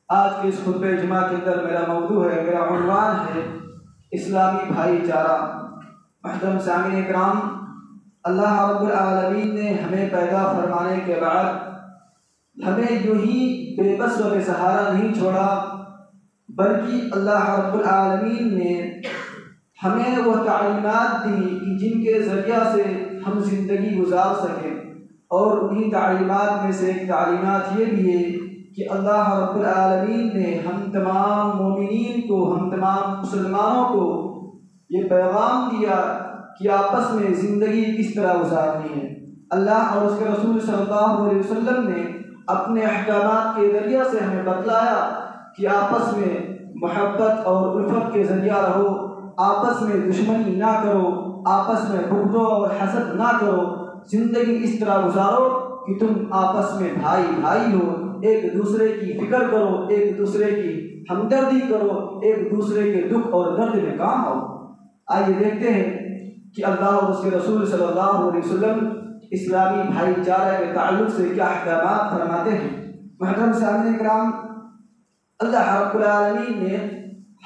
آج کے اس خطبہ جمعہ کے اندر میرا موضوع ہے، میرا عنوان ہے اسلامی بھائی چارہ۔ محترم سامعین اکرام، اللہ رب العالمین نے ہمیں پیدا فرمانے کے بعد ہمیں یوں ہی بے بس و بے سہارا نہیں چھوڑا، بلکہ اللہ رب العالمین نے ہمیں وہ تعلیمات دی کہ جن کے ذریعہ سے ہم زندگی گزار سکیں، اور انہی تعلیمات میں سے ایک تعلیمات یہ بھی ہے کہ اللہ رب العالمین نے ہم تمام مومنین کو، ہم تمام مسلمانوں کو یہ پیغام دیا کہ آپس میں زندگی کس طرح گزارنی ہے۔ اللہ اور اس کے رسول صلی اللہ علیہ وسلم نے اپنے احکامات کے ذریعہ سے ہمیں بتلایا کہ آپس میں محبت اور الفت کے ذریعہ رہو، آپس میں دشمنی نہ کرو، آپس میں بغض اور حسد نہ کرو، زندگی اس طرح گزارو کہ تم آپس میں بھائی بھائی ہو، ایک دوسرے کی فکر کرو، ایک دوسرے کی ہمدردی کرو، ایک دوسرے کے دکھ اور درد میں کام آؤ۔ آئیے دیکھتے ہیں کہ اللہ اور اس کے رسول صلی اللہ علیہ وسلم اسلامی بھائی چارہ کے تعلق سے کیا احکامات فرماتے ہیں۔ محترم سامعین کرام، اللہ رب العالمین نے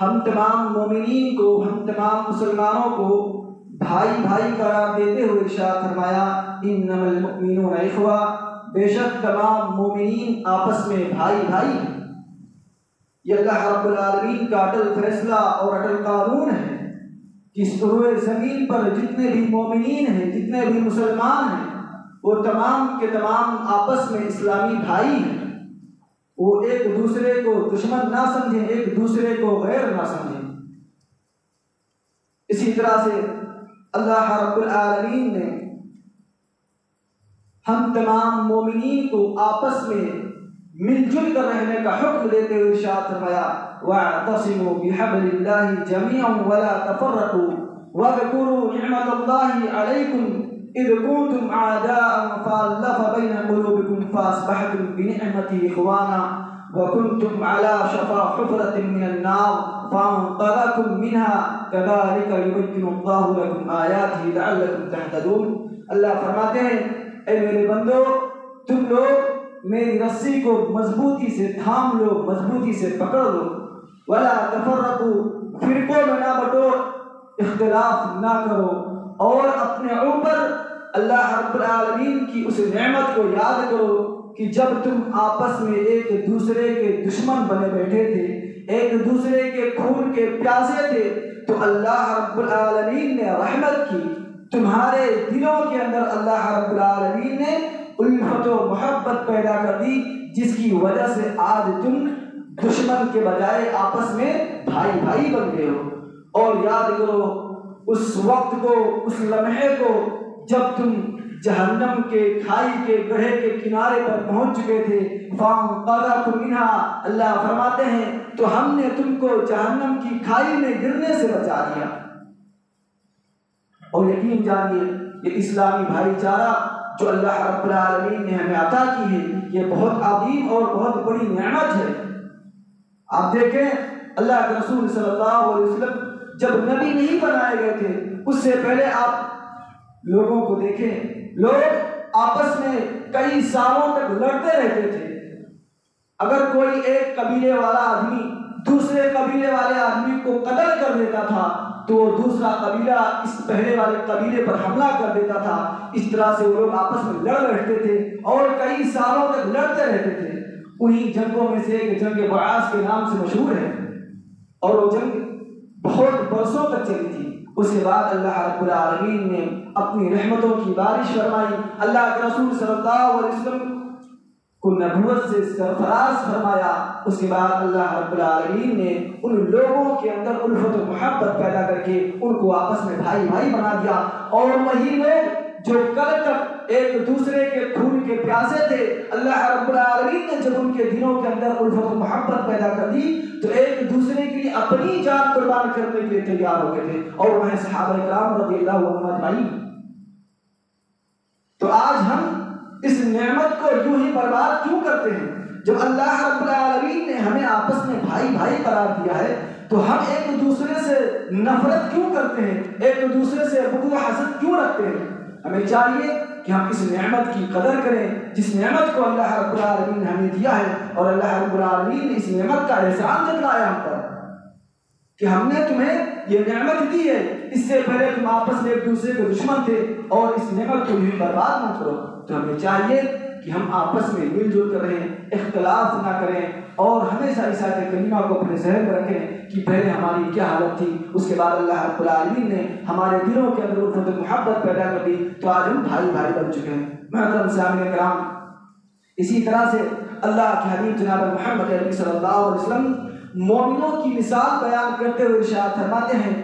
ہم تمام مومنین کو، ہم تمام مسلمانوں کو بھائی بھائی قرار دیتے ہوئے ارشاد فرمایا، انما المؤمنون اخوہ، بے شک تمام مومنین آپس میں بھائی بھائی ہیں۔ یہ اللہ رب العالمین کا اٹل فیصلہ اور اٹل قانون ہے کہ اس روئے زمین پر جتنے بھی مومنین ہیں، جتنے بھی مسلمان ہیں، وہ تمام کے تمام آپس میں اسلامی بھائی ہیں۔ وہ ایک دوسرے کو دشمن نہ سمجھیں، ایک دوسرے کو غیر نہ سمجھیں۔ اسی طرح سے اللہ رب العالمین نے ہم تمام مومنین کو آپس میں مل جل کر رہنے کا حکم دیتے ہوئے ارشاد فرمایا، وَاعْتَصِمُوا بِحَبْلِ اللَّهِ جَمِيعًا وَلَا تَفَرَّقُوا وَاذْكُرُوا نِعْمَةَ اللَّهِ عَلَيْكُمْ إِذْ كُنتُمْ أَعْدَاءً فَأَلَّفَ بَيْنَ قُلُوبِكُمْ فَأَصْبَحْتُمْ بِنِعْمَتِهِ إِخْوَانًا وَكُنتُمْ عَلَى شَفَا حُفْرَةٍ مِّنَ النَّارِ فَأَنقَذَكُم مِّنْهَا كَذَلِكَ يُبَيِّنُ اللَّهُ لَكُمْ آيَاتِهِ لَعَلَّكُمْ تَهْتَدُونَ۔ اللہ فرماتے ہیں، اے میرے بندو، تم لوگ میری رسی کو مضبوطی سے تھام لو، مضبوطی سے پکڑ لو، ولا تفرقوا، فرقوں میں نہ بٹو، اختلاف نہ کرو، اور اپنے اوپر اللہ رب العالمین کی اس نعمت کو یاد کرو کہ جب تم آپس میں ایک دوسرے کے دشمن بنے بیٹھے تھے، ایک دوسرے کے خون کے پیاسے تھے، تو اللہ رب العالمین نے رحمت کی، تمہارے دلوں کے اندر اللہ رب العالمین نے الفت و محبت پیدا کر دی، جس کی وجہ سے آج تم دشمن کے بجائے آپس میں بھائی بھائی بن گئے ہو۔ اور یاد کرو اس وقت کو، اس لمحے کو جب تم جہنم کے کھائی کے گڑھے کے کنارے پر پہنچ چکے تھے، فَانْقَذَكُم مِّنْهَا، اللہ فرماتے ہیں تو ہم نے تم کو جہنم کی کھائی میں گرنے سے بچا دیا۔ اور یقین جانیے یہ اسلامی بھائی چارہ جو اللہ رب العالمین نے ہمیں عطا کی ہے، یہ بہت عظیم اور بہت بڑی نعمت ہے۔ آپ دیکھیں، اللہ کے رسول صلی اللہ علیہ وسلم جب نبی نہیں بنائے گئے تھے، اس سے پہلے آپ لوگوں کو دیکھیں، لوگ آپس میں کئی سالوں تک لڑتے رہتے تھے۔ اگر کوئی ایک قبیلے والا آدمی دوسرے قبیلے والے آدمی کو قتل کر دیتا تھا تو وہ دوسرا قبیلہ اس پہلے والے قبیلے پر حملہ کر دیتا تھا۔ اس طرح سے وہ لوگ آپس میں لڑ رہتے تھے اور کئی سالوں تک لڑتے رہتے تھے۔ انہی جنگوں میں سے ایک جنگ بعاث کے نام سے مشہور ہے، اور وہ جنگ بہت برسوں تک چلی تھی۔ اس کے بعد اللہ رب العالمین نے اپنی رحمتوں کی بارش فرمائی، اللہ کے رسول صلی اللہ علیہ وسلم کو نبوت سے سرفراز فرمایا۔ اس کے بعد اللہ رب العالمین نے ان لوگوں کے اندر الفت و محبت پیدا کر کے ان کو آپس میں بھائی بھائی بنا دیا، اور وہی لوگ جو کل تک ایک دوسرے کے خون کے پیاسے تھے، اللہ رب العالمین نے جب ان کے دلوں کے اندر الفت و محبت پیدا کر دی تو ایک دوسرے کے لیے اپنی جان قربان کرنے کے لیے تیار ہو گئے تھے، اور وہ ہیں صحابہ کرام رضی اللہ عنہم اجمعین۔ تو آج ہم اس نعمت کو یوں ہی برباد کیوں کرتے ہیں؟ جب اللہ رب العالمین نے ہمیں آپس میں بھائی بھائی قرار دیا ہے تو ہم ایک دوسرے سے نفرت کیوں کرتے ہیں، ایک دوسرے سے بغض و حسد کیوں رکھتے ہیں؟ ہمیں چاہیے کہ ہم اس نعمت کی قدر کریں جس نعمت کو اللہ رب العالمین نے ہمیں دیا ہے، اور اللہ رب العالمین نے اس نعمت کا احسان جتلایا ہم پر کہ ہم نے تمہیں یہ نعمت دی ہے، اس سے پہلے تم آپس میں ایک دوسرے کے دشمن تھے، اور اس نعمت کو بھی برباد نہ کرو۔ تو ہمیں چاہیے کہ ہم آپس میں مل جل کر رہیں، اختلاف نہ کریں، اور ہمیشہ اس آیت کریمہ کو اپنے ذہن میں رکھیں کہ پہلے ہماری کیا حالت تھی، اس کے بعد اللہ رب العالمین نے ہمارے دلوں کے اندر الفت محبت پیدا کر دی، تو آج ہم بھائی بھائی بن چکے ہیں۔ محترم سامعین کرام، اسی طرح سے اللہ کے حبیب جناب محمد عربی صلی اللہ علیہ وسلم مومنوں کی مثال بیان کرتے ہوئے ارشاد فرماتے ہیں: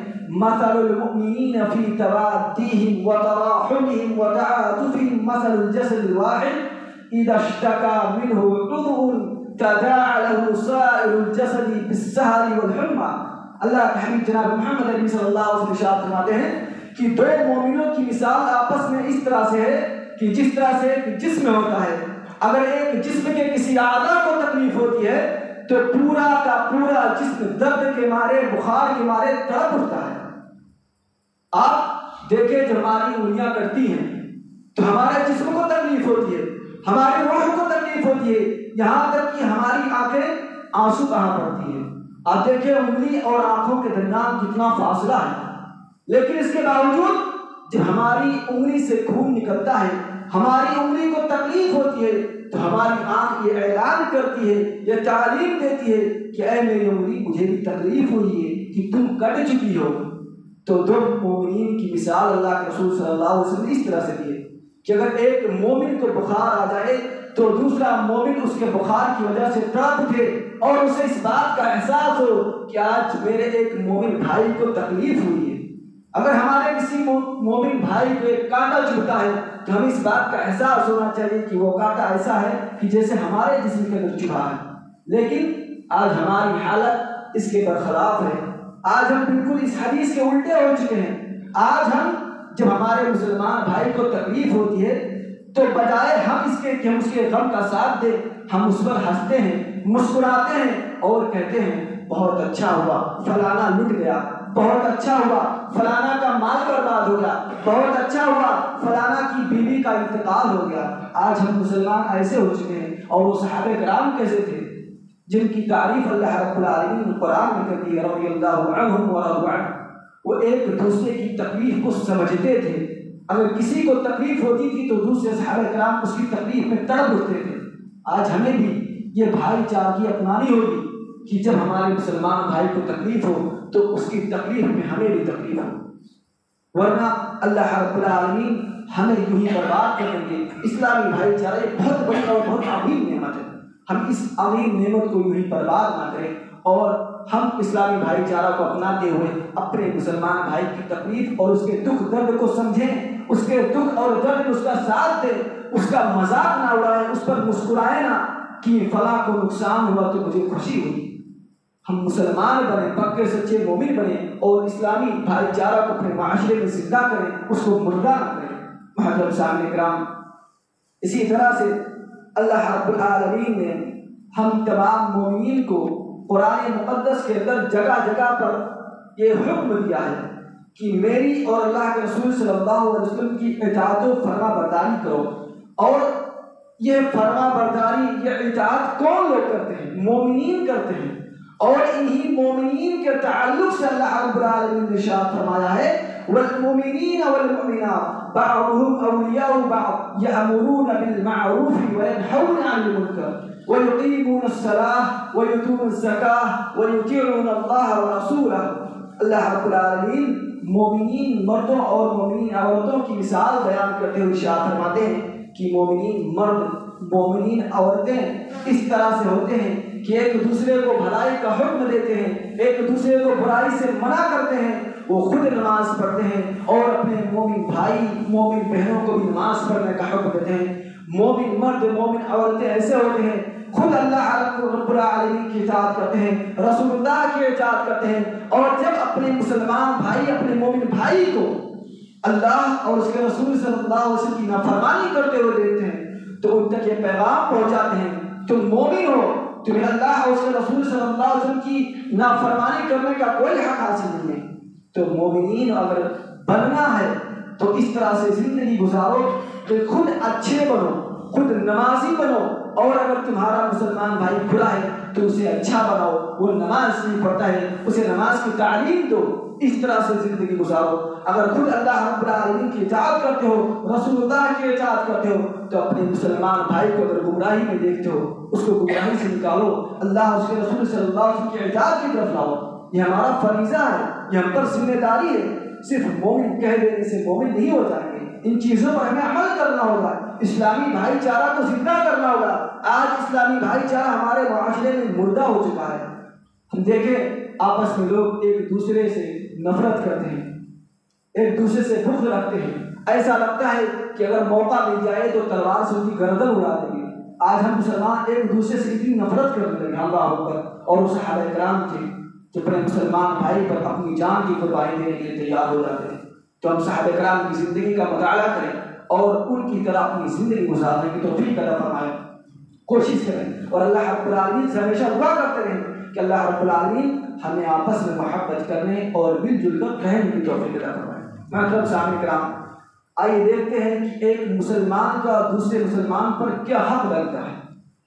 مثل المؤمنین فی توادیہم وتراحمہم وتعاطفہم مثل الجسد الواحد اذا اشتکى منہ عضو تداعى له سائر الجسد بالسہر والحمى۔ اللہ کے حبیب جناب محمد عربی صلی اللہ علیہ وسلم ارشاد فرماتے ہیں کہ دو مومنوں کی مثال آپس میں اس طرح سے ہے کہ جس طرح سے ایک جسم ہوتا ہے، اگر ایک جسم کے کسی اعضاء کو تکلیف ہوتی ہے تو پورا کا پورا جسم درد کے مارے، بخار کے مارے تڑپ اٹھتا ہے۔ آپ دیکھیں جو ہماری انگلیاں کرتی ہیں تو ہمارے جسم کو تکلیف ہوتی ہے، ہماری روح کو تکلیف ہوتی ہے، یہاں تک کہ ہماری آنکھیں آنسو کہاں پڑتی ہیں۔ آپ دیکھیں انگلی اور آنکھوں کے درمیان کتنا فاصلہ ہے، لیکن اس کے باوجود جب ہماری انگلی سے خون نکلتا ہے، ہماری انگلی کو تکلیف ہوتی ہے، تو ہماری آنکھ یہ اعلان کرتی ہے، یہ تعلیم دیتی ہے کہ اے میری انگلی، مجھے بھی تکلیف ہوئی ہے کہ تم کٹ چکی ہو۔ تو دو مومنین کی مثال اللہ کے رسول صلی اللہ علیہ وسلم نے اس طرح سے دی ہے کہ اگر ایک مومن کو بخار آ جائے تو دوسرا مومن اس کے بخار کی وجہ سے تڑپ اٹھے اور اسے اس بات کا احساس ہو کہ آج میرے ایک مومن بھائی کو تکلیف ہوئی ہے۔ اگر ہمارے کسی مومن بھائی کو ایک کانٹا چبھتا ہے تو ہمیں اس بات کا احساس ہونا چاہیے کہ وہ کانٹا ایسا ہے کہ جیسے ہمارے جسم کے اندر چبھا ہے، لیکن آج ہماری حالت اس کے برخلاف ہے۔ آج ہم بالکل اس حدیث کے الٹے ہو چکے ہیں۔ آج ہم جب ہمارے مسلمان بھائی کو تکلیف ہوتی ہے تو بجائے ہم اس کے کہ ہم اس کے غم کا ساتھ دیں، ہم اس پر ہنستے ہیں، مسکراتے ہیں اور کہتے ہیں بہت اچھا ہوا فلانا لٹ گیا، بہت اچھا ہوا فلانا کا مال برباد ہو گیا، بہت اچھا ہوا فلانا کی بیوی کا انتقال ہو گیا۔ آج ہم مسلمان ایسے ہو چکے ہیں، اور وہ صحابہ کرام کیسے تھے جن کی تعریف اللہ رب العالمین قرآن میں کرتی ہے، رضی اللہ عنہم ورضوا عنہ۔ وہ ایک دوسرے کی تکلیف کو سمجھتے تھے، اگر کسی کو تکلیف ہوتی تھی تو دوسرے صحابہ کرام اس کی تکلیف میں تڑپ اٹھتے تھے۔ آج ہمیں بھی یہ بھائی چارگی اپنانی ہوگی کہ جب ہمارے مسلمان بھائی کو تکلیف ہو تو اس کی تکلیف میں ہمیں بھی تکلیف ہو، ورنہ اللہ رب العالمین ہمیں یوں ہی برباد کر دیں گے۔ اسلامی بھائی چارہ ایک بہت بڑی اور بہت عظیم نعمت ہے، ہم اس عظیم نعمت کو یوں ہی برباد نہ کریں، اور ہم اسلامی بھائی چارہ کو اپناتے ہوئے اپنے مسلمان بھائی کی تکلیف اور اس کے دکھ درد کو سمجھیں، اس کے دکھ اور درد میں اس کا ساتھ دیں، اس کا مذاق نہ اڑائیں، اس پر مسکرائیں نہ کہ فلاں کو نقصان ہوا تو مجھے خوشی ہوئی۔ ہم مسلمان بنیں، پکے سچے مومن بنیں، اور اسلامی بھائی چارہ کو اپنے معاشرے میں زندہ کریں، اس کو مردہ نہ کریں۔ محترم سامعین کرام، اسی طرح سے اللہ رب العالمین نے ہم تمام مومنین کو قرآن مقدس کے اندر جگہ جگہ پر یہ حکم دیا ہے کہ میری اور اللہ کے رسول صلی اللہ علیہ وسلم کی اطاعت و فرما برداری کرو۔ اور یہ فرما برداری، یہ اطاعت کون لوگ کرتے ہیں؟ مومنین کرتے ہیں، اور انہی مومنین کے تعلق سے اللہ رب العالمین نے ارشاد فرمایا ہے والمؤمنین والمؤمنات بعضهم اولیاء بعض یأمرون بالمعروف وینہون عن المنکر ویقیمون الصلاة ویؤتون الزکاة ویطیعون اللہ ورسولہ۔ اللہ رب العالمین مومنین مردوں اور مومنین عورتوں کی مثال بیان کرتے ہوئے ارشاد فرماتے ہیں کہ مومنین مرد، مومنین عورتیں اس طرح سے ہوتے ہیں کہ ایک دوسرے کو بھلائی کا حکم دیتے ہیں، ایک دوسرے کو برائی سے منع کرتے ہیں، وہ خود نماز پڑھتے ہیں اور اپنے مومن بھائی مومن بہنوں کو بھی نماز پڑھنے کا حکم دیتے ہیں۔ مومن مرد مومن عورتیں ایسے ہوتے ہیں خود اللہ رب العالمین کی اطاعت کرتے ہیں، رسول اللہ کی اطاعت کرتے ہیں، اور جب اپنے مسلمان بھائی اپنے مومن بھائی کو اللہ اور اس کے رسول صلی اللہ علیہ وسلم کی نافرمانی کرتے ہوئے دیکھتے ہیں تو ان تک یہ پیغام پہنچاتے ہیں تم مومن ہو، تمہیں اللہ اور اس کے رسول صلی اللہ علیہ وسلم کی نافرمانی کرنے کا کوئی حق حاصل نہیں ہے۔ تو مومنین اگر بننا ہے تو اس طرح سے زندگی گزارو کہ خود اچھے بنو، خود نمازی بنو، اور اگر تمہارا مسلمان بھائی برا ہے تو اسے اچھا بناؤ، وہ نماز نہیں پڑھتا ہے اسے نماز کی تعلیم دو، اس طرح سے زندگی گزارو۔ اگر خود اللہ رب العالمین کی اطاعت کرتے ہو، رسول اللہ کی اطاعت کرتے ہو، تو اپنے مسلمان بھائی کو اگر گمراہی میں دیکھتے ہو اس کو گمراہی سے نکالو، اللہ اس کے رسول صلی اللہ علیہ وسلم کی اطاعت کی طرف لاؤ۔ یہ ہمارا فریضہ ہے، یہ ہم پر ذمہ داری ہے۔ صرف مومن کہہ دینے سے مومن نہیں ہو جائیں گے، ان چیزوں پر ہمیں عمل کرنا ہوگا، اسلامی بھائی چارہ کو زندہ کرنا ہوگا۔ آج اسلامی بھائی چارہ ہمارے معاشرے میں مردہ ہو چکا ہے۔ ہم دیکھیں آپس میں لوگ ایک دوسرے سے نفرت کرتے ہیں، ایک دوسرے سے بغض رکھتے ہیں، ایسا لگتا ہے کہ اگر موقع مل جائے تو تلوار سے ان کی گردن اڑا دیں گے۔ آج ہم مسلمان ایک دوسرے سے اتنی نفرت کرنے لگے، اللہ اکبر۔ اور وہ صحابہ کرام تھے جو اپنے مسلمان بھائی پر اپنی جان کی قربانی دینے کے لیے تیار ہو جاتے تھے۔ تو ہم صحابہ کرام کی زندگی کا مطالعہ کریں اور ان کی طرح اپنی زندگی گزارنے کی توفیق عطا فرمائے، کوشش کریں، اور اللہ رب العالمین سے ہمیشہ دعا کرتے رہیں کہ اللہ رب العالمین ہمیں آپس میں محبت کرنے اور مل جل کر رہنے کی توفیق عطا فرمائے۔ محترم سامعین کرام، آئیے دیکھتے ہیں کہ ایک مسلمان کا دوسرے مسلمان پر کیا حق بنتا ہے۔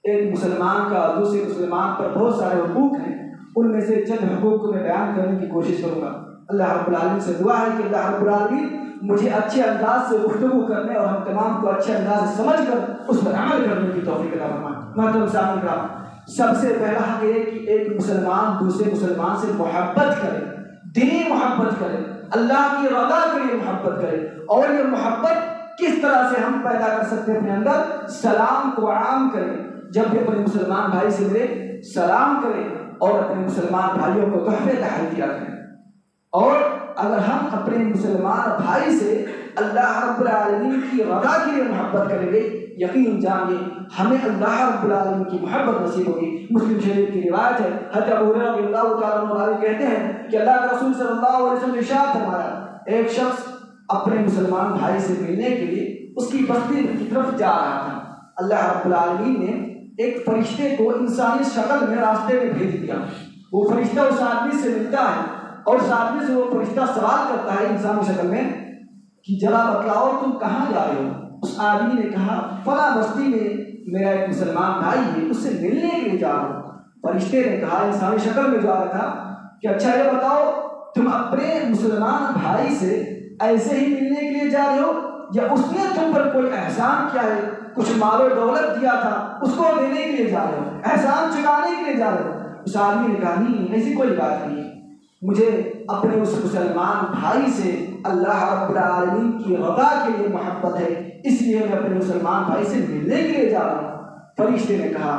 ایک مسلمان کا دوسرے مسلمان پر بہت سارے حقوق ہیں، ان میں سے چند حقوق کو میں بیان کرنے کی کوشش کروں گا۔ اللہ رب العالمین سے دعا ہے کہ اللہ رب العالمین مجھے اچھے انداز سے گفتگو کرنے اور ہم تمام کو اچھے انداز سے سمجھ کر اس پر عمل کرنے کی توفیق عطا فرمائے۔ محترم سامعین کرام، سب سے پہلا حق یہ کہ ایک مسلمان دوسرے مسلمان سے محبت کرے، دینی محبت کرے، اللہ کی رضا کے لیے محبت کرے۔ اور یہ محبت کس طرح سے ہم پیدا کر سکتے ہیں؟ اپنے اندر سلام کو عام کریں، جب بھی اپنے مسلمان بھائی سے ملے سلام کریں، اور اپنے مسلمان بھائیوں کو تحفے تحائف دیا کریں۔ اور اگر ہم اپنے مسلمان بھائی سے اللہ رب العالمین کی رضا کے لیے محبت کریں گے، یقین جانیے ہمیں اللہ رب العالمین کی محبت نصیب ہوگی۔ مسلم شریف کی روایت ہے، حضرت ابو ہریرہ رضی اللہ تعالیٰ عنہ کہتے ہیں کہ اللہ کے رسول صلی اللہ علیہ وسلم نے ارشاد فرمایا، ایک شخص اپنے مسلمان بھائی سے ملنے کے لیے اس کی بستی کی طرف جا رہا تھا۔ اللہ رب العالمین نے ایک فرشتے کو انسانی شکل میں راستے میں بھیج دیا۔ وہ فرشتہ اس آدمی سے ملتا ہے اور اس آدمی سے وہ فرشتہ سوال کرتا ہے انسانی شکل میں کہ ذرا بتلاؤ تم کہاں جا رہے ہو؟ اس آدمی نے کہا فلاں بستی میں میرا ایک مسلمان بھائی ہے، اس سے ملنے کے لیے جا رہا ہوں۔ فرشتے نے کہا انسانی شکل میں جا رہا تھا کہ اچھا یہ بتاؤ تم اپنے مسلمان بھائی سے ایسے ہی ملنے کے لیے جا رہے ہو یا اس نے تم پر کوئی احسان کیا ہے، کچھ مال و دولت دیا تھا اس کو دینے کے لیے جا رہے ہو، احسان چکانے کے لیے جا رہے ہو؟ اس آدمی نے کہا نہیں، ایسی کوئی بات نہیں ہے، مجھے اپنے اس مسلمان بھائی سے اللہ رب العالمین کی رضا کے لیے محبت ہے، اس لیے میں اپنے مسلمان بھائی سے ملنے کے لیے جا رہا ہوں۔ فرشتے نے کہا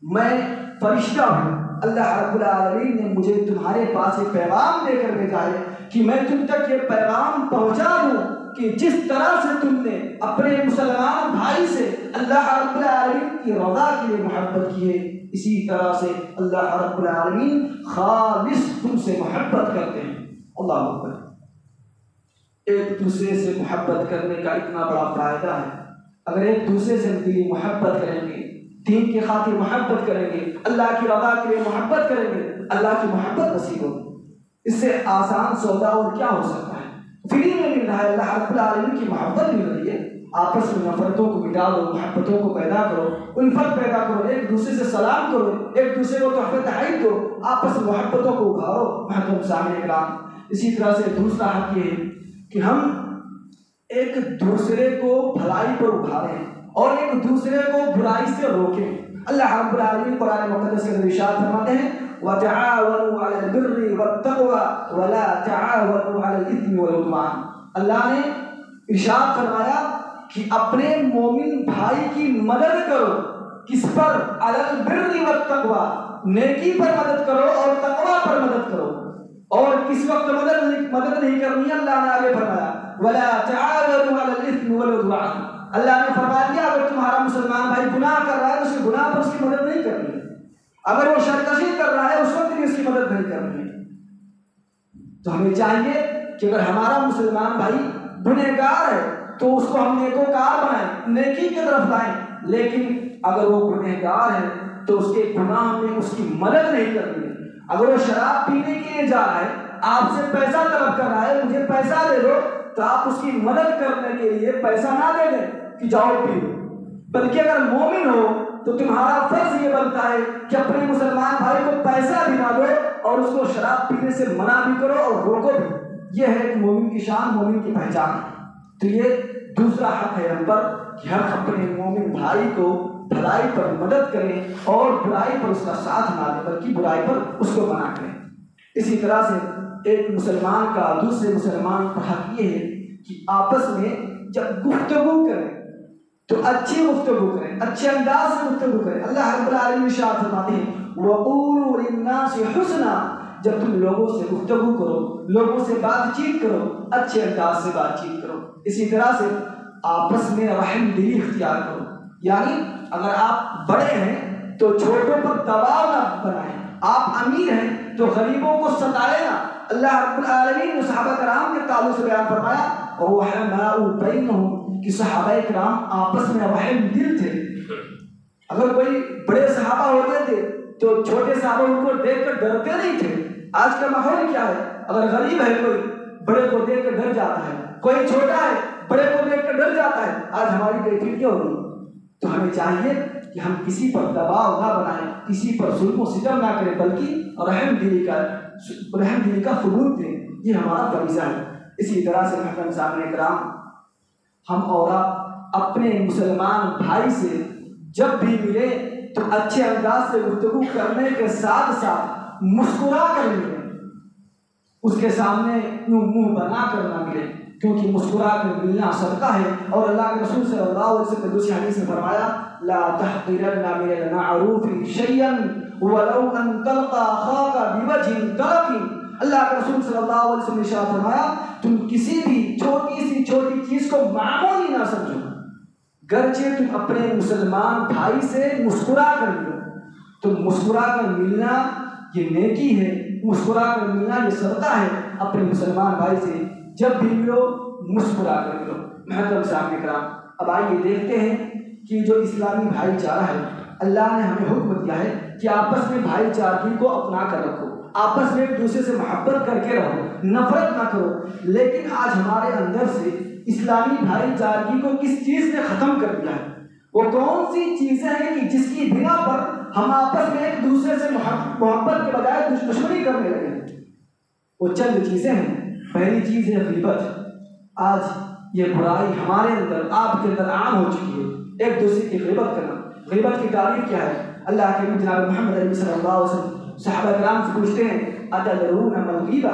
میں فرشتہ ہوں، اللہ رب العالمین نے مجھے تمہارے پاس یہ پیغام دے کر بھیجا ہے کہ میں تم تک یہ پیغام پہنچا دوں کہ جس طرح سے تم نے اپنے مسلمان بھائی سے اللہ رب العالمین کی رضا کے لیے محبت کی ہے، اسی طرح سے اللہ رب العالمین خالص تم سے محبت کرتے ہیں۔ اللہ اکبر۔ ایک دوسرے سے محبت کرنے کا اتنا بڑا فائدہ ہے۔ اگر ایک دوسرے سے دلی محبت کریں گے، دین کی خاطر محبت کریں گے، اللہ کی رضا کے لیے محبت کریں گے، اللہ کی محبت نصیب ہوگی۔ اس سے آسان سودا اور کیا ہو سکتا ہے؟ فری میں مل رہا ہے، اللہ رب العالمین کی محبت مل رہی ہے۔ آپس میں نفرتوں کو مٹا دو، محبتوں کو پیدا کرو، الفت پیدا کرو، ایک دوسرے سے سلام کرو، ایک دوسرے کو تحفے تحائف دو، آپس میں محبتوں کو ابھارو۔ محترم سامعین کرام، اسی طرح سے دوسرا حق یہ ہے کہ ہم ایک دوسرے کو بھلائی پر ابھاریں اور ایک دوسرے کو برائی سے روکیں۔ اللہ رب العالمین قرآن مقدس کے ارشاد فرماتے ہیں وَتَعَاوَنُوا عَلَى الْبِرِّ وَالتَّقْوَى وَلَا تَعَاوَنُوا عَلَى الْإِثْمِ وَالْعُدْوَانِ۔ اللہ نے ارشاد فرمایا کہ اپنے مومن بھائی کی مدد کرو، کس پر؟ عَلَى الْبِرِّ وَالتَّقْوَى، نیکی پر مدد کرو اور تقوی پر مدد کرو۔ اور کس وقت مدد نہیں کرنی ہے؟ اللہ نے آگے فرمایا وَلَا تَعَاوَنُوا عَلَى الْإِثْمِ وَالْعُدْوَانِ۔ اللہ نے فرما دیا اگر تمہارا مسلمان بھائی گناہ کر رہا ہے تو اس کے گناہ پر اس کی مدد نہیں کرنی ہے، اگر وہ سرکشی کر رہا ہے اس وقت بھی اس کی مدد نہیں کرنی ہے۔ تو ہمیں چاہیے کہ اگر ہمارا مسلمان بھائی گنہگار ہے تو اس کو ہم نیکوکار بنائیں، نیکی کی طرف لائیں، لیکن اگر وہ گنہگار ہے تو اس کے گناہ میں اس کی مدد نہیں کرنی ہے۔ اگر وہ شراب پینے کے لیے جا رہا ہے، آپ سے پیسہ طلب کر رہا ہے، مجھے پیسہ دے دو، تو آپ اس کی مدد کرنے کے لیے پیسہ نہ دے دیں کہ جاؤ پیو، بلکہ اگر مومن ہو تو تمہارا فرض یہ بنتا ہے کہ اپنے مسلمان بھائی کو پیسہ بھی نہ دو اور اس کو شراب پینے سے منع بھی کرو اور روکو بھی۔ یہ ہے مومن کی شان، مومن کی پہچان۔ تو یہ دوسرا حق ہے ہم پر کہ ہم اپنے مومن بھائی کو بھلائی پر مدد کریں اور برائی پر اس کا ساتھ نہ دیں، بلکہ برائی پر اس کو منع کریں۔ اسی طرح سے ایک مسلمان کا دوسرے مسلمان پر حق یہ ہے کہ آپس میں جب گفتگو کریں تو اچھی گفتگو کریں، اچھے انداز سے گفتگو کریں۔ اللہ رب العالمین ارشاد فرماتے ہیں وَقُولُوا لِلنَّاسِ حُسْنًا، جب تم لوگوں سے گفتگو کرو، لوگوں سے بات چیت کرو، اچھے انداز سے بات چیت کرو۔ اسی طرح سے آپس میں رحم دلی اختیار کرو، یعنی اگر آپ بڑے ہیں تو چھوٹوں پر دباؤ نہ بنائیں، آپ امیر ہیں تو غریبوں کو ستائے نہ۔ اللہ رب العالمین نے صحابہ کرام کے تعلق سے بیان فرمایا وَرُحَمَاءُ بَيْنَهُمْ کہ صحابہ کرام آپس میں رحم دل تھے۔ اگر کوئی بڑے صحابہ ہوتے تھے تو چھوٹے صحابہ ان کو دیکھ کر ڈرتے نہیں تھے۔ آج کا ماحول کیا ہے؟ اگر غریب ہے کوئی بڑے کو دیکھ کر ڈر جاتا ہے، کوئی چھوٹا ہے بڑے کو دیکھ کر ڈر جاتا ہے۔ آج ہماری کیفیت کیا ہوگی؟ تو ہمیں چاہیے کہ ہم کسی پر دباؤ نہ بنائیں، کسی پر ظلم و ستم نہ کریں، بلکہ رحم دلی کا ثبوت دیں۔ یہ ہمارا فریضہ ہے۔ اسی طرح سے محترم سامعین کرام، ہم اور آپ اپنے مسلمان بھائی سے جب بھی ملے تو اچھے انداز سے گفتگو کرنے کے ساتھ ساتھ مسکرا کر ملیں، اس کے سامنے منہ بنا کر نہ ملیں، کیونکہ مسکرا کر ملنا صدقہ ہے۔ اور اللہ کے رسول صلی اللہ علیہ وسلم نے دوسری حدیث میں فرمایا لا تحقرن من المعروف شيئا ولو ان تلقى اخاك بوجه طلق۔ اللہ کے رسول صلی اللہ علیہ وسلم نے ارشاد فرمایا تم کسی بھی چھوٹی سی چھوٹی چیز کو معمولی نہ سمجھو، گرچہ تم اپنے مسلمان بھائی سے مسکرا کر ملو۔ تو مسکرا کر ملنا یہ نیکی ہے، مسکرا کر ملنا یہ صدقہ ہے۔ اپنے مسلمان بھائی سے جب بھی ملو مسکرا کر ملو۔ محترم سامعین کرام، اب آئیے دیکھتے ہیں کہ جو اسلامی بھائی چارہ ہے، اللہ نے ہمیں حکم دیا ہے کہ آپس میں بھائی چارگی کو اپنا کر رکھو، آپس میں ایک دوسرے سے محبت کر کے رہو، نفرت نہ کرو۔ لیکن آج ہمارے اندر سے اسلامی بھائی چارگی کو کس چیز نے ختم کر دیا ہے؟ وہ کون سی چیزیں ہیں کہ جس کی بنا پر ہم آپس میں ایک دوسرے سے محبت کے بجائے دشمنی کرنے لگے ہیں؟ وہ چند چیزیں ہیں۔ پہلی چیز ہے غیبت۔ آج یہ برائی ہمارے اندر، آپ کے اندر عام ہو چکی ہے، ایک دوسرے کی غیبت کرنا۔ غیبت کی تعریف کیا ہے؟ اللہ کے نبی جناب محمد علیہ صلی اللہ علیہ وسلم صحابہ کرام سے پوچھتے ہیں اتدرون ما الغیبہ؟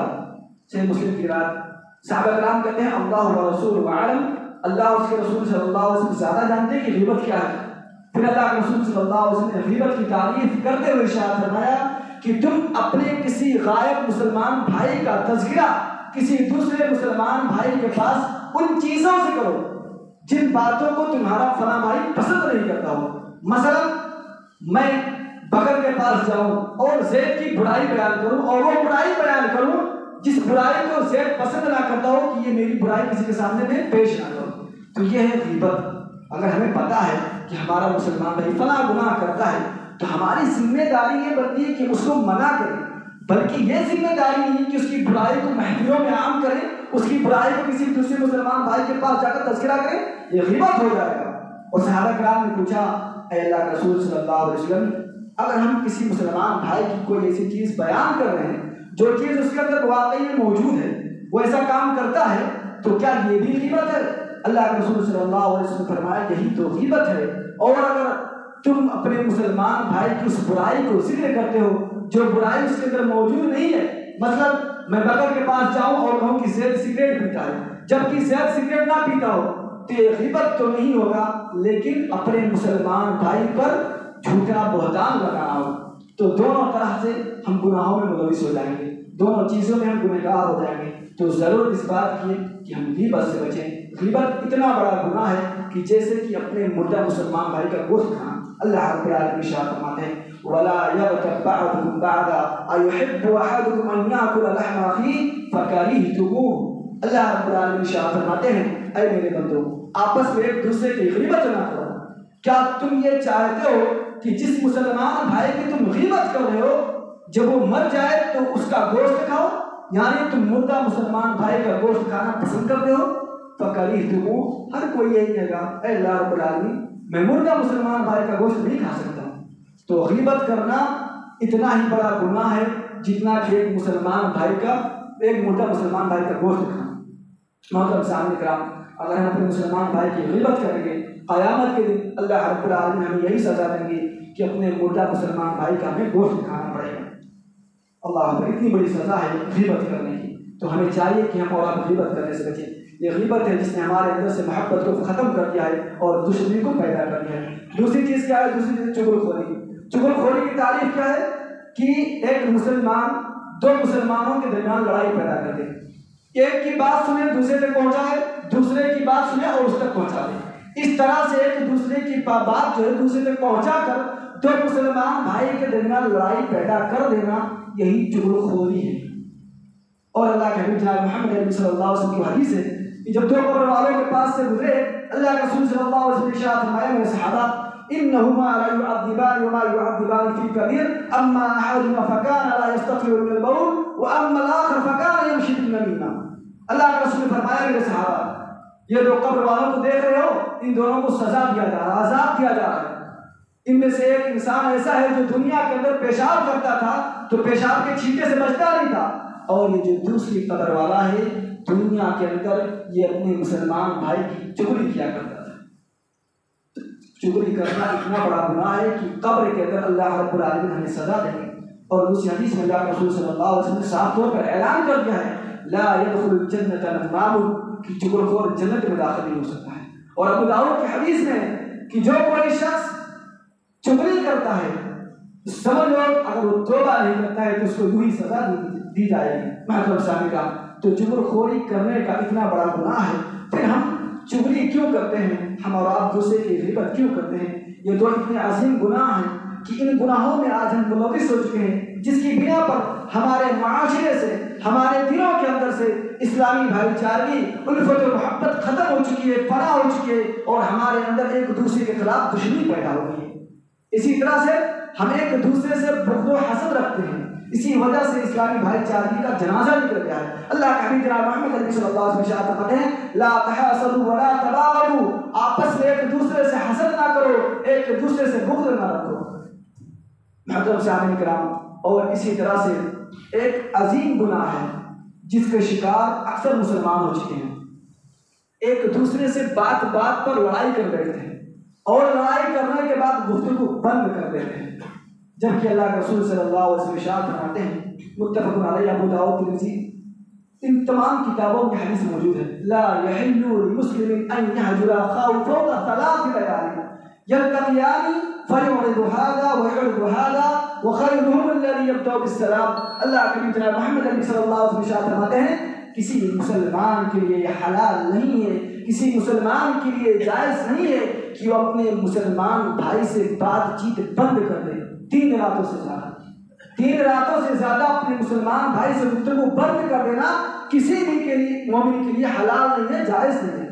صحیح مسلم کی روایت۔ صحابہ کرام کہتے ہیں اللہ و رسول عالم، اللہ اس کے رسول صلی اللہ علیہ وسلم زیادہ جانتے ہیں کہ غیبت کیا ہے۔ پھر اللہ کے رسول صلی اللہ علیہ وسلم نے غیبت کی تعریف کرتے ہوئے ارشاد فرمایا کہ تم اپنے کسی غائب مسلمان بھائی کا تذکرہ کسی دوسرے مسلمان بھائی کے پاس ان چیزوں سے کرو جن باتوں کو تمہارا فلاں بھائی پسند نہیں کرتا ہو۔ مثلا میں بکر کے پاس جاؤں اور زید کی برائی بیان کروں اور وہ برائی بیان کروں جس برائی کو زید پسند نہ کرتا ہو کہ یہ میری برائی کسی کے سامنے میں پیش نہ کروں، تو یہ ہے غیبت۔ اگر ہمیں پتا ہے کہ ہمارا مسلمان بھائی فلاں گناہ کرتا ہے تو ہماری ذمہ داری یہ بنتی ہے کہ اس کو منع کریں، بلکہ یہ ذمہ داری نہیں کہ اس کی برائی کو محفلوں میں عام کریں، اس کی برائی کو کسی دوسرے مسلمان بھائی کے پاس جا کر تذکرہ کریں، یہ غیبت ہو جائے گا۔ اور صحابہ کرام نے پوچھا اے اللہ کے رسول صلی اللہ علیہ وسلم، اگر ہم کسی مسلمان بھائی کی کوئی ایسی چیز بیان کر رہے ہیں جو چیز اس کے اندر واقعی میں موجود ہے، وہ ایسا کام کرتا ہے تو کیا یہ بھی غیبت ہے؟ اللہ کے رسول صلی اللہ علیہ وسلم نے فرمایا یہی تو غیبت ہے۔ اور اگر تم اپنے مسلمان بھائی کی اس برائی کو ذکر کرتے ہو جو برائی اس کے اندر موجود نہیں ہے، مطلب میں بکر کے پاس جاؤں اور کہوں کہ زید سگریٹ پیتا ہے جبکہ زید سگریٹ نہ پیتا ہو، تو یہ غیبت تو نہیں ہوگا، لیکن اپنے مسلمان بھائی پر جھوٹا بہتان لگانا ہوگا۔ تو دونوں طرح سے ہم گناہوں میں ملوث ہو جائیں گے، دونوں چیزوں میں ہم گنہگار ہو جائیں گے۔ تو ضرور اس بات کی کہ ہم غیبت سے بچیں۔ غیبت اتنا بڑا گناہ ہے کہ جیسے کہ اپنے مردہ مسلمان بھائی کا گوشت کھانا۔ اللہ رب العالمین ارشاد فرماتے ہیں وَلَا يَغْتَبْ بَعْضُكُمْ بَعْضًا أَيُحِبُّ أَحَدُكُمْ أَن يَأْكُلَ لَحْمَ أَخِيهِ فَكَرِهْتُمُوهُ۔ اللہ رب العالمین ارشاد فرماتے ہیں اے میرے بندو، آپس میں ایک دوسرے کی غیبت نہ کرو۔ کیا تم یہ چاہتے ہو کہ جس مسلمان بھائی کی تم غیبت کر رہے ہو جب وہ مر جائے تو اس کا گوشت کھاؤ؟ یعنی تم مردہ مسلمان بھائی کا گوشت کھانا پسند کرتے ہو؟ فَكَرِهْتُمُوهُ، ہر کوئی یہی کہے گا اے اللہ رب العالمین میں مردہ مسلمان بھائی کا گوشت نہیں کھا سکتا ہوں۔ تو غیبت کرنا اتنا ہی بڑا گناہ ہے جتنا کہ ایک مسلمان بھائی کا، ایک مردہ مسلمان بھائی کا گوشت کھانا۔ محترم سامعین کرام، اگر ہم اپنے مسلمان بھائی کی غیبت کریں گے قیامت کے دن اللہ رب العالمین ہمیں یہی سزا دیں گے کہ اپنے مردہ مسلمان بھائی کا ہمیں گوشت کھانا پڑے گا۔ اللہ پر اتنی بڑی سزا ہے غیبت کرنے کی، تو ہمیں چاہیے کہ ہم اور آپ غیبت کرنے سے بچیں۔ یہ غیبت ہے جس نے ہمارے اندر سے محبت کو ختم کر دیا ہے اور دشمنی کو پیدا کر دیا ہے۔ دوسری چیز کیا ہے؟ دوسری چیز چغل خوری۔ چغل خوری کی تعریف کیا ہے؟ کہ ایک مسلمان دو مسلمانوں کے درمیان لڑائی پیدا کر دے، ایک کی بات سنے دوسرے تک پہنچائے، دوسرے کی بات سنے اور اس تک پہنچا دے۔ اس طرح سے ایک دوسرے کی بات جو ہے دوسرے تک پہنچا کر دو مسلمان بھائی کے درمیان لڑائی پیدا کر دینا، یہی چغل خوری ہے۔ اور اللہ کے حبیب جناب محمد عربی صلی اللہ علیہ وسلم کی حدیث ہے کہ جب دو قبر والوں کے پاس سے گزرے، اللہ کے رسول صلی اللہ علیہ وسلم نے ارشاد فرمایا میرے صحابہ انہما لا يعذبان وما يعذبان في كبير اما احدهما فكان لا يستغفر من البول واما الاخر فكان يمشي بالنميمه۔ اللہ کے رسول نے فرمایا میرے صحابہ یہ دو قبر والوں کو دیکھ رہے ہو، ان دونوں کو سزا دیا جا رہا ہے، عذاب دیا جا رہا ہے۔ ان میں سے ایک انسان ایسا ہے جو دنیا کے اندر پیشاب کرتا تھا تو پیشاب کے چھینٹے سے بچتا نہیں تھا، اور یہ جو دوسری قبر والا ہے دنیا کے اندر یہ اپنے مسلمان بھائی کی چغلی کیا کرتا تھا۔ چغلی کرنا اتنا بڑا گناہ ہے کہ قبر کے اندر اللہ رب العالمین ہمیں سزا دیں گے۔ اور دوسری حدیث میں اللہ کے رسول صلی اللہ علیہ وسلم نے صاف طور پر اعلان کر دیا ہے لا يدخل الجنۃ نمام، کہ چغل خور جنت میں داخل نہیں ہو سکتا ہے۔ اور ابو داؤد کی حدیث میں کہ جو کوئی شخص چغلی کرتا ہے سمجھ لو اگر وہ توبہ نہیں کرتا ہے تو اس کو یوں ہی سزا دی جائے گی۔ محترم سامعین کا تو چغل خوری کرنے کا اتنا بڑا گناہ ہے، پھر ہم چغلی کیوں کرتے ہیں، ہم اور آپ دوسرے کی غیبت کیوں کرتے ہیں؟ یہ دو اتنے عظیم گناہ ہیں کہ ان گناہوں میں آج ہم ملوث ہو چکے ہیں، جس کی بنا پر ہمارے معاشرے سے، ہمارے دلوں کے اندر سے اسلامی بھائی چارگی، الفت و محبت ختم ہو چکی ہے، فنا ہو چکی ہے، اور ہمارے اندر ایک دوسرے کے خلاف دشمنی پیدا ہو گئی ہے۔ اسی طرح سے ہم ایک دوسرے سے بغض و حسد رکھتے ہیں، اسی وجہ سے اسلامی بھائی چارگی کا جنازہ نکل گیا ہے۔ اللہ کے حبیب جناب محمد عربی صلی اللہ علیہ وسلم ارشاد فرماتے ہیں لا تحاسدوا ولا تباغضوا، آپس میں ایک دوسرے سے حسد نہ کرو، ایک دوسرے سے بغض نہ رکھو۔ محترم سامعین کرام، اور اسی طرح سے ایک عظیم گناہ ہے جس کے شکار اکثر مسلمان ہو چکے ہیں، ایک دوسرے سے بات بات پر لڑائی کر بیٹھتے ہیں اور لڑائی کرنے کے بعد گفتگو بند کر دیتے ہیں، جبکہ اللہ کے رسول صلی اللہ علیہ وسلم ارشاد فرماتے ہیں متفق علیہ ابو داؤد ترمذی ان تمام کتابوں میں حدیث موجود ہے لا يحل لمسلم ان يهجر اخاه فوق 3 ليال يلتقيان فيعرض هذا ويعرض هذا وخيرهم الذي يبدأ بالسلام۔ اللہ کے جناب محمد عربی صلی اللہ علیہ وسلم ارشاد فرماتے ہیں کسی مسلمان کے لیے یہ حلال نہیں ہے، کسی مسلمان کے لیے جائز نہیں ہے کہ وہ اپنے مسلمان بھائی سے بات چیت بند کر دے 3 راتوں سے زیادہ۔ 3 راتوں سے زیادہ اپنے مسلمان بھائی سے گفتگو بند کر دینا کسی بھی کے لیے مومن کے لیے حلال نہیں ہے، جائز نہیں ہے۔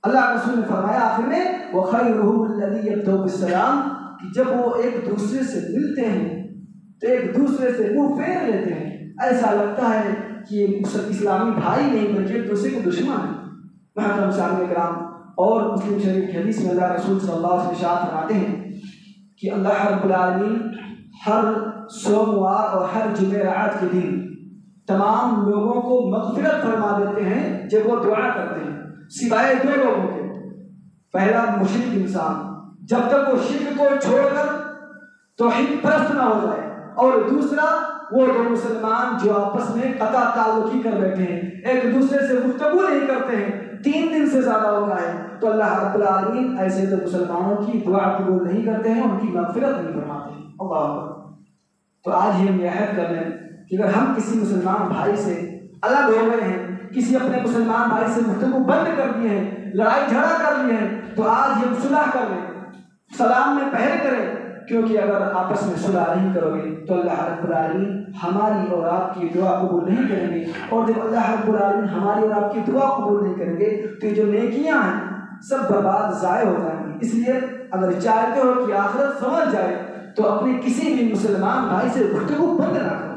اللہ کے رسول نے فرمایا آخر میں وَخَيْرُهُمُ الَّذِي يَبْدَأُ بِالسَّلَامِ، کہ جب وہ ایک دوسرے سے ملتے ہیں تو ایک دوسرے سے منہ پھیر لیتے ہیں، ایسا لگتا ہے کہ یہ اسلامی بھائی نہیں بلکہ ایک دوسرے کے دشمن ہیں۔ محترم سامعین کرام، اور مسلم شریف کی حدیث میں اللہ رسول صلی اللہ علیہ وسلم ارشاد فرماتے ہیں کہ اللہ رب العالمین ہر سوموار اور ہر جمعرات کے دن تمام لوگوں کو مغفرت فرما دیتے ہیں جب وہ دعا کرتے ہیں، سوائے 2 لوگوں کے۔ پہلا مشرک انسان، جب تک وہ شرک کو چھوڑ کر توحید پرست نہ ہو جائے، اور دوسرا وہ 2 مسلمان جو آپس میں قطع تعلقی کر بیٹھے ہیں، ایک دوسرے سے گفتگو نہیں کرتے ہیں، 3 دن سے زیادہ ہو گیا ہے، تو اللہ رب العالمین ایسے تو مسلمانوں کی دعا قبول نہیں کرتے ہیں، ان کی مغفرت نہیں فرماتے ہیں۔ اللہ اکبر۔ تو آج ہی ہم یہ عہد کر لیں کہ اگر ہم کسی مسلمان بھائی سے الگ ہو گئے ہیں، کسی اپنے مسلمان بھائی سے گفتگو بند کر دیے ہیں، لڑائی جھگڑا کر لیے ہیں، تو آج ہم صلح کر لیں، سلام میں پہل کریں، کیونکہ اگر آپس میں صلح نہیں کرو گے تو اللہ رب العالمین ہماری اور آپ کی دعا قبول نہیں کریں گے، اور جب اللہ رب العالمین ہماری اور آپ کی دعا قبول نہیں کریں گے تو یہ جو نیکیاں ہیں سب برباد ضائع ہو جائیں گی۔ اس لیے اگر چاہتے ہو کہ آخرت سمجھ جائے تو اپنے کسی بھی مسلمان بھائی سے گفتگو بند نہ کرو۔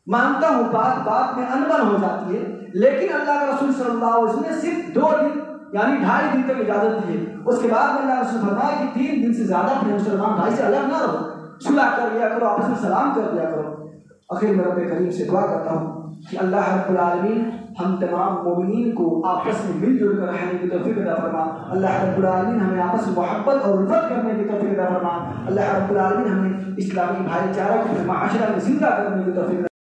مانتا ہوں بات بات میں انبن ہو جاتی ہے، لیکن اللہ کے رسول صلی اللہ علیہ وسلم نے صرف 2 دن یعنی 2.5 دن تک اجازت دی ہے۔ اس کے بعد میں اللہ رسول فرمایا کہ 3 دن سے زیادہ اپنے مسلمان بھائی سے الگ نہ رہو، صلح کر لیا کرو، آپس میں سلام کر دیا کرو۔ آخر میں رب کریم سے دعا کرتا ہوں کہ اللہ رب العالمین ہم تمام مومنین کو آپس میں مل جل کر رہنے کی توفیق عطا فرما۔ اللہ رب العالمین ہمیں آپس میں محبت اور الفت کرنے کی توفیق عطا فرما۔ اللہ رب العالمین ہمیں اسلامی بھائی چارہ کو معاشرہ میں زندہ کرنے کی توفیق